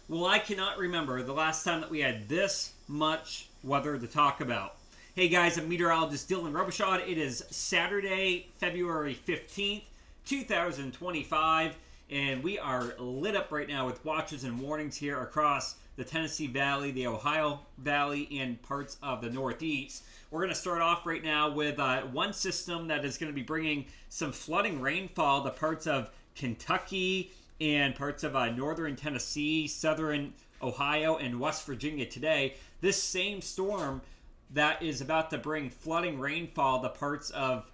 Well, I cannot remember the last time that we had this much weather to talk about. Hey guys, I'm meteorologist Dylan Robichaud. It is Saturday, February 15th, 2025, and we are lit up right now with watches and warnings here across the Tennessee Valley, the Ohio Valley, and parts of the Northeast. We're going to start off right now with one system that is going to be bringing some flooding rainfall to parts of Kentucky and parts of northern Tennessee, southern Ohio, and West Virginia today. This same storm that is about to bring flooding rainfall to parts of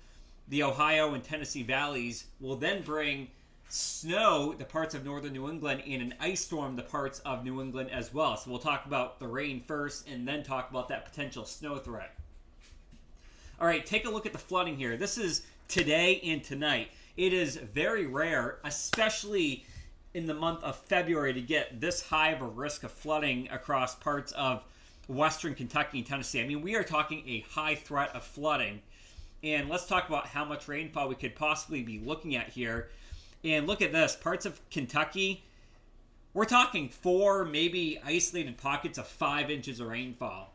the Ohio and Tennessee valleys will then bring snow to parts of northern New England and an ice storm to parts of New England as well. So we'll talk about the rain first and then talk about that potential snow threat. All right, take a look at the flooding here. This is today and tonight. It is very rare, especially in the month of February, to get this high of a risk of flooding across parts of western Kentucky and Tennessee. I mean, we are talking a high threat of flooding. And let's talk about how much rainfall we could possibly be looking at here. And look at this. Parts of Kentucky, we're talking 4, maybe isolated pockets of 5 inches of rainfall.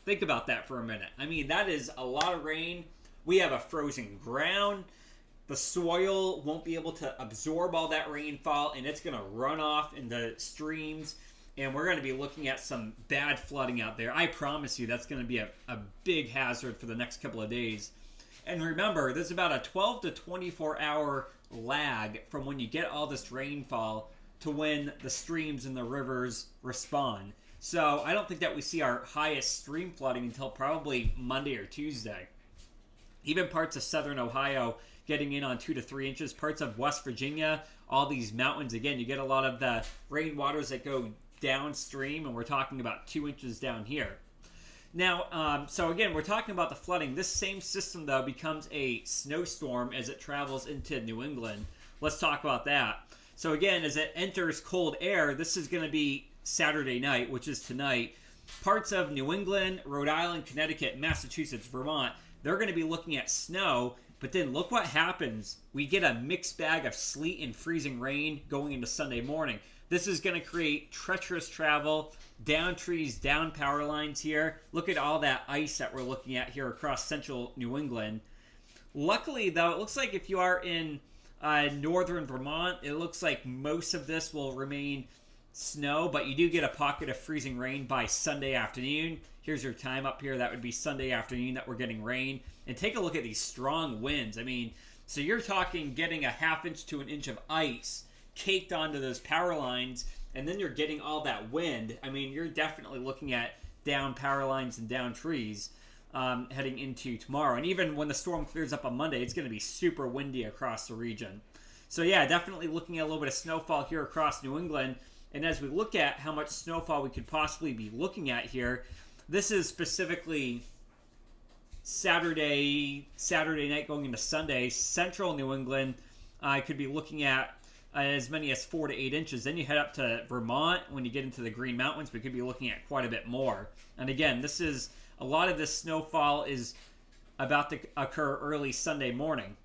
Think about that for a minute. I mean, that is a lot of rain. We have a frozen ground. The soil won't be able to absorb all that rainfall, and it's going to run off into streams. And we're going to be looking at some bad flooding out there. I promise you that's going to be a big hazard for the next couple of days. And remember, there's about a 12 to 24 hour lag from when you get all this rainfall to when the streams and the rivers respond. So I don't think that we see our highest stream flooding until probably Monday or Tuesday. Even parts of southern Ohio getting in on 2 to 3 inches. Parts of West Virginia, all these mountains, again, you get a lot of the rainwaters that go downstream, and we're talking about 2 inches down here. Now, so again, we're talking about the flooding. This same system, though, becomes a snowstorm as it travels into New England. Let's talk about that. So again, as it enters cold air, this is going to be Saturday night, which is tonight. Parts of New England, Rhode Island, Connecticut, Massachusetts, Vermont, they're going to be looking at snow. But then look what happens. We get a mixed bag of sleet and freezing rain going into Sunday morning. This is going to create treacherous travel, down trees, down power lines here. Look at all that ice that we're looking at here across central New England. Luckily, though, it looks like if you are in northern Vermont, it looks like most of this will remain snow, but you do get a pocket of freezing rain by Sunday afternoon. Here's your time up here. That would be Sunday afternoon that we're getting rain. And take a look at these strong winds. I mean, so you're talking getting a half inch to an inch of ice caked onto those power lines, and then you're getting all that wind. I mean, you're definitely looking at down power lines and down trees heading into tomorrow. And even when the storm clears up on Monday, it's going to be super windy across the region. So yeah, definitely looking at a little bit of snowfall here across New England. And as we look at how much snowfall we could possibly be looking at here, this is specifically Saturday night going into Sunday. Central New England, I could be looking at as many as 4 to 8 inches. Then you head up to Vermont. When you get into the Green Mountains, we could be looking at quite a bit more. And again, a lot of this snowfall is about to occur early Sunday morning.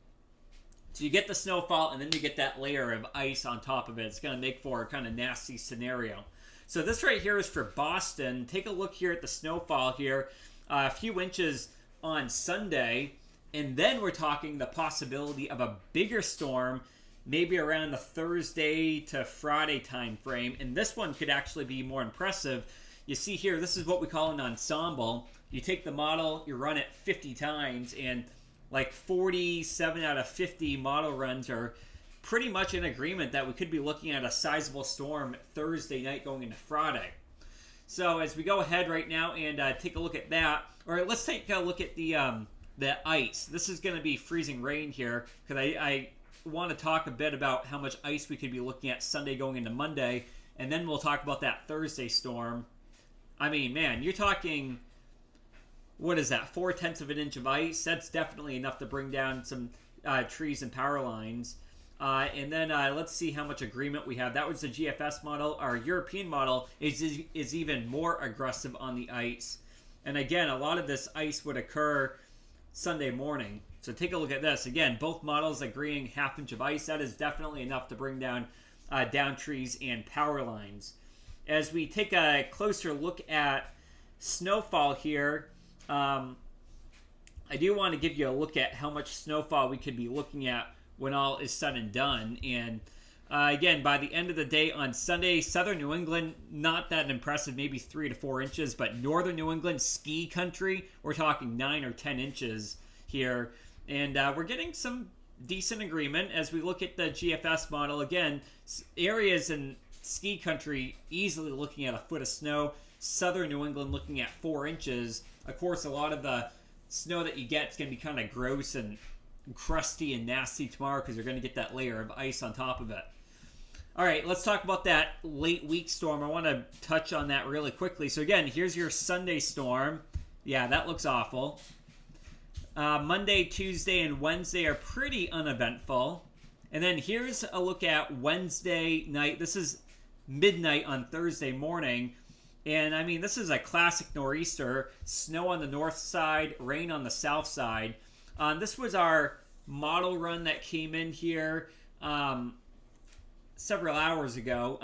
So you get the snowfall, and then you get that layer of ice on top of it. It's going to make for a kind of nasty scenario. So this right here is for Boston. Take a look here at the snowfall here. A few inches on Sunday. And then we're talking the possibility of a bigger storm maybe around the Thursday to Friday time frame. And this one could actually be more impressive. You see here, this is what we call an ensemble. You take the model, you run it 50 times, and like 47 out of 50 model runs are pretty much in agreement that we could be looking at a sizable storm Thursday night going into Friday. So as we go ahead right now and take a look at that, or let's take a look at the ice. This is going to be freezing rain here, because I want to talk a bit about how much ice we could be looking at Sunday going into Monday, and then we'll talk about that Thursday storm. I mean, man, you're talking, what is that, 4/10 of an inch of ice? That's definitely enough to bring down some trees and power lines. And then let's see how much agreement we have. That was the GFS model. Our European model is even more aggressive on the ice. And again, a lot of this ice would occur Sunday morning. So take a look at this. Again, both models agreeing half inch of ice. That is definitely enough to bring down trees and power lines. as we take a closer look at snowfall here, I do want to give you a look at how much snowfall we could be looking at when all is said and done. And again, by the end of the day on Sunday, southern New England, not that impressive, maybe 3 to 4 inches, but northern New England, ski country, we're talking 9 or 10 inches here. And we're getting some decent agreement as we look at the GFS model. Again, areas in ski country easily looking at a foot of snow. Southern New England looking at 4 inches. Of course, a lot of the snow that you get is going to be kind of gross and crusty and nasty tomorrow because you're going to get that layer of ice on top of it. All right, let's talk about that late week storm. I want to touch on that really quickly. So again, here's your Sunday storm. Yeah, that looks awful. Monday, Tuesday, and Wednesday are pretty uneventful. And then here's a look at Wednesday night. This is midnight on Thursday morning. And I mean, this is a classic nor'easter. Snow on the north side, rain on the south side. This was our model run that came in here several hours ago.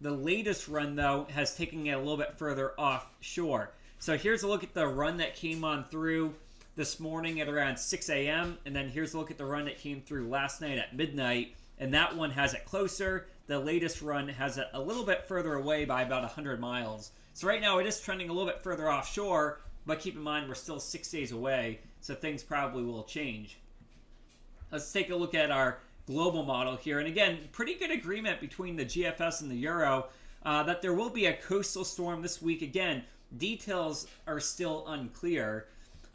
The latest run, though, has taken it a little bit further offshore. So here's a look at the run that came on through this morning at around 6 a.m. And then here's a look at the run that came through last night at midnight. And that one has it closer. The latest run has it a little bit further away by about 100 miles. So right now it is trending a little bit further offshore, but keep in mind we're still 6 days away, so things probably will change. Let's take a look at our global model here. And again, pretty good agreement between the GFS and the Euro that there will be a coastal storm this week. Again, details are still unclear,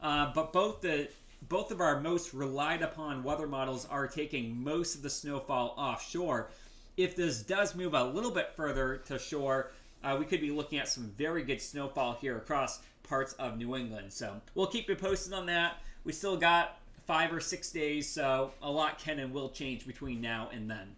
but both of our most relied upon weather models are taking most of the snowfall offshore. If this does move a little bit further to shore, we could be looking at some very good snowfall here across parts of New England. So we'll keep you posted on that. We still got 5 or 6 days, so a lot can and will change between now and then.